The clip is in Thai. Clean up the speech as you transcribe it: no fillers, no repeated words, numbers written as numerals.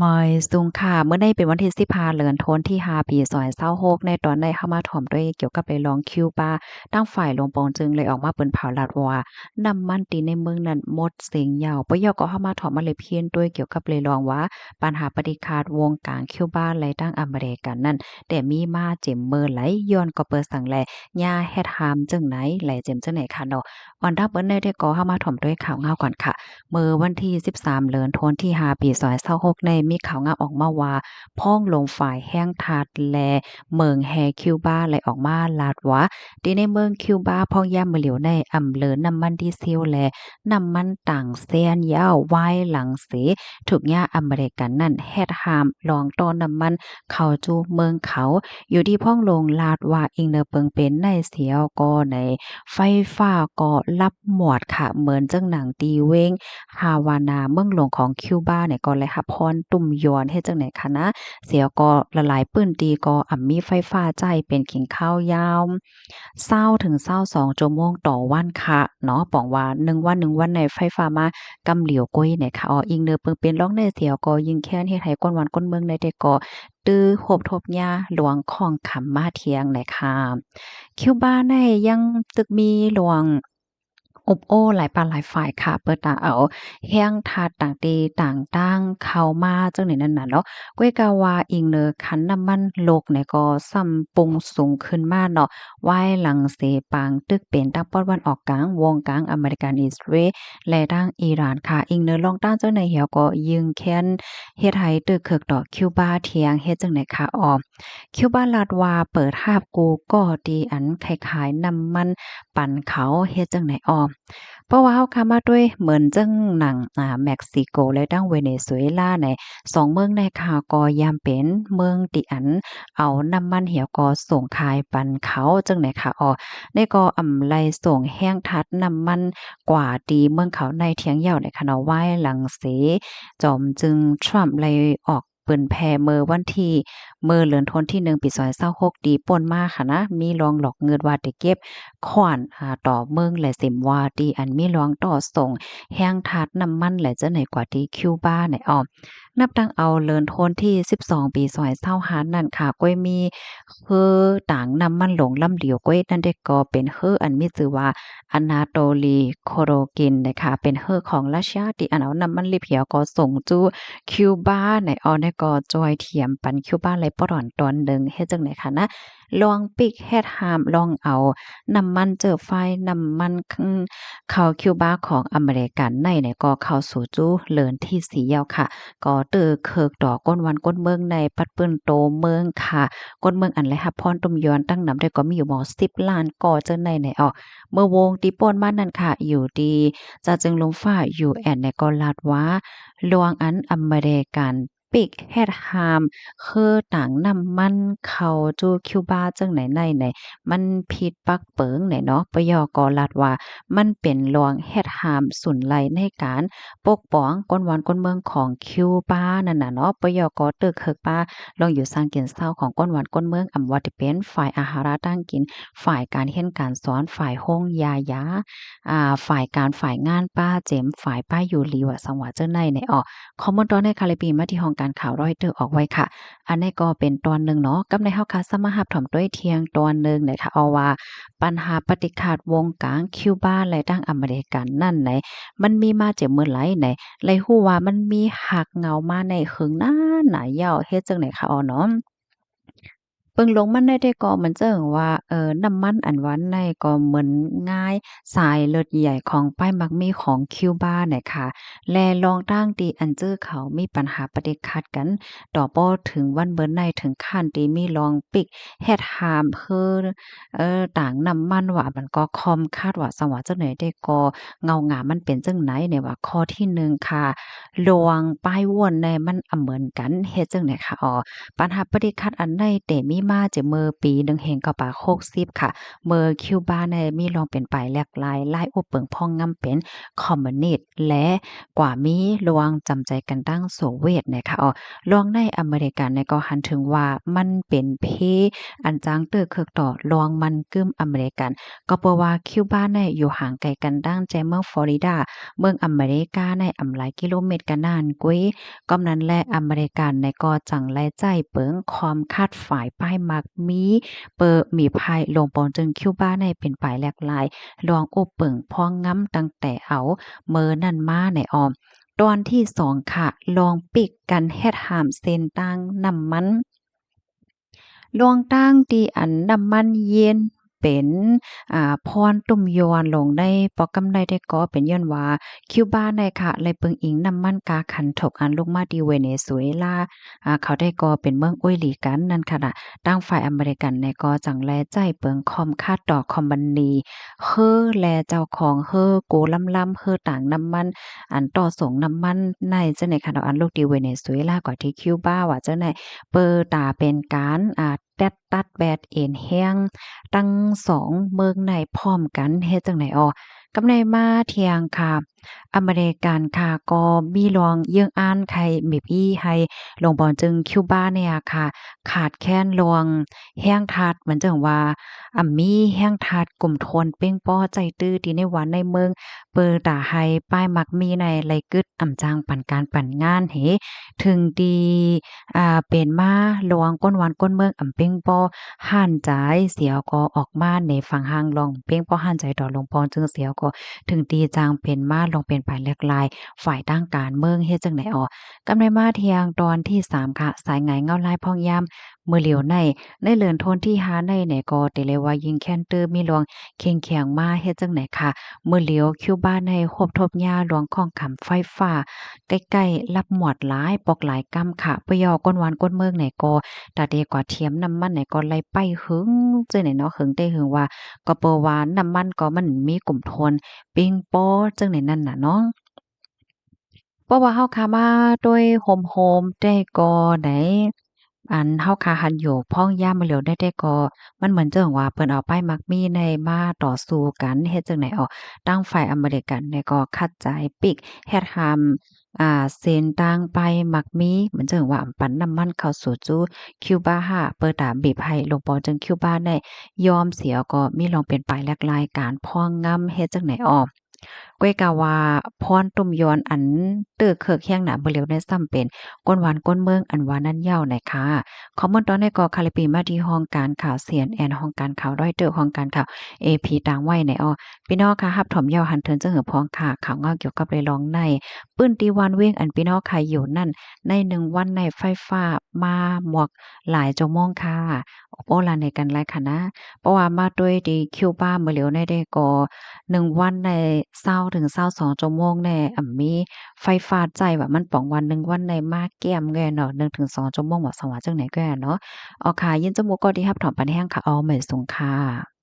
มอยสุงค่ะเมื่อได้เป็นวันที่15เดือนธันวาคมที่5ปี2026ในตอนได้เข้ามาถ่อมด้วยเกี่ยวกับไปลองคิวบาตั้งฝ่ายลงปองจึงเลยออกมาเปิ้นเผาลาดว่าน้ำมันติในเมืองนั้นหมดเสียงยาวปยก็เข้ามาถ่อมมาเลยเพี้ยนด้วยเกี่ยวกับเลยลองว่าปัญหาปฏิฆาตวงการคิวบาไหลตั้งอเมริกันนั้นแต่มีมาเจ็มเมอไหลย้อนก็เปิดสั่งแลย่าเฮ็ดหามจึงไหนไหลเจ็มจังไหนค่ะเนาะออนดับเปิ้นได้ก็เข้ามาถ่อมด้วยข่าวเงาก่อนค่ะ เมื่อวันที่13เดือนธันวาคมที่5ปี2026ในมีข่าวงามออกมาว่าพ้องลงฝ่ายแห้งทาดแลเมืองแฮคิวบาไหลออกมาลาดว่าที่ในเมืองคิวบาพ้องย่ามมื้อเหลียวในอำเภอน้ำมันดีเซลและน้ำมันต่างแสนยาวไว้หลังเสถูกย่าอเมริกันนั่นเฮ็ดห้ามลองต้อนน้ำมันเข้าจูเมืองเขาอยู่ที่พ้องลงลาดว่าอิงเนอเปิงเป็นในเสียวก็ในไฟฟ้าก็รับหมวดค่ะเหมือนจังหนังตีเว้ง ฮาวานาเมืองหลวงของคิวบาเนี่ยก็เลยรับพรตุ่มยอนเฮ็ดจังได๋คะนะเสียก็ละลายปื้นตีก็มีไฟฟ้าจ่ายเป็นขิงข้าวยาว20ถึง22ชั่วโมงต่อวันค่ะเนาะป้องว่า1 วันในไฟฟ้ามากำเหลียวก้อยเนี่ยค่ะอิงเนอเปิงเป็นร้องในเสียวก็ยิงแค้นเฮ็ดให้ก้นวันก้นเมืองในแต่ก็ตื้อโหบทบยาหลวงของขำมาเทียงเลยค่ะคิวบาในยังตึกมีหลวง อบโอ้หลายปานหลายฝ่ายค่ะเปิดตาเอาแห้งทาดต่างตีต่างตั้งเข้ามาจังได๋นั่นน่ะเนาะก้วยกาว่าอิงเนอคันน้ำมันโลกเนี่ยก็ซ้ำปรุงสูงขึ้นมาเนาะวายหลังเสปางตึกเป็นตั้งป้อนวันออกกลางวงกลางอเมริกันอิสราเอลและทางอิหร่านค่ะอิงเนอลองตั้งจังได๋เหี่ยวก็ยิงแค้นเฮ็ดให้ตึกเคิกดอกคิวบาเถียงเฮ็ดจังได๋ค่ะอ้อคิวบาลาดว่าเปิดหาบกูก็ดีอันคล้ายๆน้ำมันปั่นเขาเฮ็ดจังได๋อ้อ เพราะว่าเฮาคามาด้วยเหมือนจังหนังเม็กซิโกและดั้งเวเนซุเอลาใน2เมืองในค่ะก็ยามเป็นเมืองที่อันเอาน้ำมันเหี่ยวก็ส่งขายปันเขาจังได๋ค่ะอ้อนี่ก็อำไลส่งแห้งทัดน้ำมันกว่าตีเมืองเขาในเถียงเหย้าในค่ะเนาะวายหลังเสจอมจึงทรัมป์ไล่ออกเปิ้นแผ่เมื่อวันที่เดือนธันวาคมที่1ปี2026ดีป่นมาค่ะนะมีรองหลอกเงินว่าได้เก็บ ขวานต่อเมืองและเสมว่าที่อันมีรองต่อส่งแห้งทาดน้ำมันและจะไหนกว่าที่คิวบาในอ้อมนับตั้งเอาเลินโทนที่12ปี2025นั่นค่ะก้อยมีคือต่างน้ำมันหลงลำเดียวก้อยนั่นเด็กก็เป็นอันมีชื่อว่า Anatoly Korokin นะคะเป็นของรัสเซียที่อันเอาน้ำมันลิบเหี่ยวก็ส่งจูคิวบาในอ้อในก็จอยเทียมปันคิวบาไหลปอดอนตอนหนึ่งเฮ็ดจังได๋คะนะลองปิกเฮ็ดหามลองเอาน้ำมันเจอไฟน้ำมันเข้าคิวบาของอเมริกันในเนี่ยก็เข้าสู่จูเลินที่สียาวค่ะก็เตอเคิกดอกก้นวันก้นเมืองในปัดเปิ้นโตเมืองค่ะก้นเมืองอันไรรับพรตุ่มยอนตั้งนำได้ก็มีอยู่หมอ10ล้านก่อเจอในออกเมื่อวงที่ป่นมานั่นค่ะอยู่ดีจะจึงลงฟ้า UN ในก็ลาดว่าลวงอันอเมริกันปิกเฮ็ดหามคือต่างน้ำมันเข้าจูคิวบาจังไหนในไหน มันผิดปักเปิงเนี่ยเนาะปยกรัฐว่ามันเป็นรวงเฮ็ดหามสุนไหลในการปกป้องก้นวันก้นเมืองของคิวบานั่นน่ะเนาะปยกตึกเคิกปาลองอยู่สร้างกินเศร้าของก้นวันก้นเมืองว่าที่เป็นฝ่ายอาหาระตั้งกินฝ่ายการเรียนการสอนฝ่ายโรงยาฝ่ายการฝ่ายงานป้าเจ็มฝ่ายป้าอยู่หลีว่าสังว่าเจ้าในเนี่ยอ้อคอมเมนต์ตอนในคาลิปีมาที่ห้องการข่าว Reuters ออกไว้ค่ะ อันนี้ก็เป็นตอนหนึ่งเนาะกับในเฮาค่ะสมาหับถ่อมด้วยเที่ยงตอนหนึ่งเนี่ยค่ะเอาว่าปัญหาปฏิฆาตวงกลางคิวบาและดั้งอเมริกันนั่นไหนมันมีมาจากเมื่อไหร่ไหนเลยฮู้ว่ามันมีหักเหงามาในหึงนานหนายาวเฮ็ดจังได๋คะอ้อเนาะ เบิ่งลงมันได้แต่ก็เหมือนเจิ่งว่าน้ำมันอันว่าในก็เหมือนง่ายสายเลือดใหญ่ของป้ายมักมีของคิวบาเนี่ยค่ะแลลองตั้งที่อันเจอเขามีปัญหาปะติขัดกันต่อบ่ถึงวันเบิดในถึงขั้นที่มีลองปิกเฮ็ดหามคือต่างน้ำมันว่ามันก็คอมคาดว่าสังว่าจังได๋ได้ก็เงางามมันเป็นจังไหนเนี่ยว่าข้อที่หนึ่งค่ะลวงป้ายวนในมันเหมือนกันเฮ็ดจังได๋ค่ะอ๋อ ปัญหาปฏิคัดอันใดแต่มี มาจะเมื่อปี1960ค่ะเมื่อคิวบาในมีลองเป็นไปแหลกหลายหลายอุเปิงพ่องงำเป็นคอมมิวนิสต์และกว่ามีลวงจำใจกันตั้งโซเวียตนะคะลองในอเมริกันในก็หันถึงว่ามันเป็นเพอันจางเตื้อเคิกต่อลองมันกึ้มอเมริกันก็เพราะว่าคิวบาในอยู่ห่างไกลกันดั้งใจเมืองฟลอริดาเมืองอเมริกาในอำหลายกิโลเมตรกันนานกุ้ยก็นั้นแลอเมริกันในก็จังไลใจเปิงความคาดฝ่ายป้ายมักมีมีภัยลงปอนจึงคิวบาในเป็นไปแหลกหลายลองโอเปิงพองง้ำตั้งแต่เอาเมื่อนั่นมาในออมตอนที่2ค่ะลองปิกกันเฮ็ดหามเส้นต่างน้ำมันลวงตั้งที่อันน้ำมันเย็นเป็นพรตุ่มยวนลงในปอกำไรได้ก็เป็นย้อนว่าคิวบาในค่ะเลยเปิงอิงน้ำมันกาขันถกอันลงมาที่เวเนซุเอลาเขาได้ก็เป็นเมืองอุยหลีกันนั่นค่ะน่ะตั้งฝ่ายอเมริกันในก็จังแลใจเปิงคอมคาดดอกคอมบันนีเฮ้อแลเจ้าของเฮ้อโกลำๆเฮ้อต่างน้ำมันอันต่อส่งน้ำมันในจังได๋ค่ะเนาะอันลูกที่เวเนซุเอลากว่าที่คิวบาว่าจังได๋เปิ่ตาเป็นการแดดตัดแบดเอ็นแห้งตั้ง2เมืองในพร้อมกันเฮ็ดจังได๋กำไดมาเที่ยงค่ะอเมริกันค่ะก็มีลองเยื่องอ้านไทยมีพี่ให้ลงบอนจึงคิวบาเนี่ยค่ะขาดแคลนลวงแห้งทัดเหมือนจังว่ามีแห้งทัดกลุ่มทนเป้งป้อใจตื้อที่ในวันในเมืองเปิ่ตาให้ป้ายมักมีในไหลกึดจางปันการปันงานเหถึงดีเป็นมาลวงก้นวันก้นเมืองเป้งป้อห่านใจายเสียวก็ออกมาในฝั่งห้างลองเป้งป้อห่านใจดอกลงปอนจึงเสียวก็ถึงตีจางเป็นมาลงเป็นไปแหลกหลายฝ่ายตั้งการเมืองเฮ็ดจังได๋กำไดมาเที่ยงตอนที่3ค่ะสายไหงเงาลายพองยามมื้อเหลียวในเลือนโทนที่หาในก็เตเลยว่ายิงแค้นตื้อมีหลวงเคียงเคียงมาเฮ็ดจังไหนค่ะมื้อเหลียวคิวบาในคบทบยาหลวงของขำไฟฟ้าใกล้ๆรับหมวดหลายปอกหลายกำค่ะปยอก้นหวานก้นเมืองก็ตาเดกว่าเทียมน้ำมันก็ไล่ไปหึงจังได๋เนาะหึงได้หึงว่าก็เปอว่าน้ำมันก็มันมีกลุ่มทนปิงปอจังได๋นั่นน่ะเนาะ เพราะว่าเฮาขามาด้วยโฮมๆได้ก็ได้อันเฮาขาหันอยู่พ้องย่ามมาเหลียวได้ก็มันเหมือนจั่งว่าเปิ้นเอาป้ายมักมีในมาต่อสู้กันเฮ็ดจั่งใดตั้งฝ่ายอเมริกันเนี่ยก็คัดใจปิกเฮ็ดหามเส้นต่างไปมักมีเหมือนจั่งว่าปันน้ำมันเข้าสู่จูคิวบาค่ะเปิดตาบีบให้ลงปอจึงคิวบาได้ยอมเสียก็มีลองเป็นไปแลกลายการพ้องงำเฮ็ดจั่งใดก้อยกะว่าพรตุ่มยอนอันเตื้อเคิกแข้งหนาบ่เหลียวได้ซ้ำเป็นก้นหวานก้นเมืองอันว่านั้นยาวน่ะค่ะข้อมูลตอนนี้ก็คาลิปีมาที่ห้องการข่าว CNN ห้องการข่าวร้อยเตอร์ห้องการข่าว AP ต่างไว้ในพี่น้องค่ะรับถมยาวหันเทินจังหือพ้องค่ะข่าวเงาเกี่ยวกับเรลองในปื้นตีวันเว้งอันพี่น้องใครอยู่นั่นใน1วันในไฟฟ้ามาหมวกหลายชั่วโมงค่ะโอ้ลาในกันหลายค่ะนะเพราะว่ามาด้วยที่คิวบามื้อเหลียวได้ก็1วันใน20ถึง22ชั่วโมงแน่มีไฟฟ้าใจว่ามันป๋องวัน1วันในมาแก้มแง่เนาะ1ถึง2ชั่วโมงว่าสังว่าจังไหนแก่เนาะค่ะยินจมูกก็ดีรับถอนปันแห้งค่ะเหมยสูงค่ะ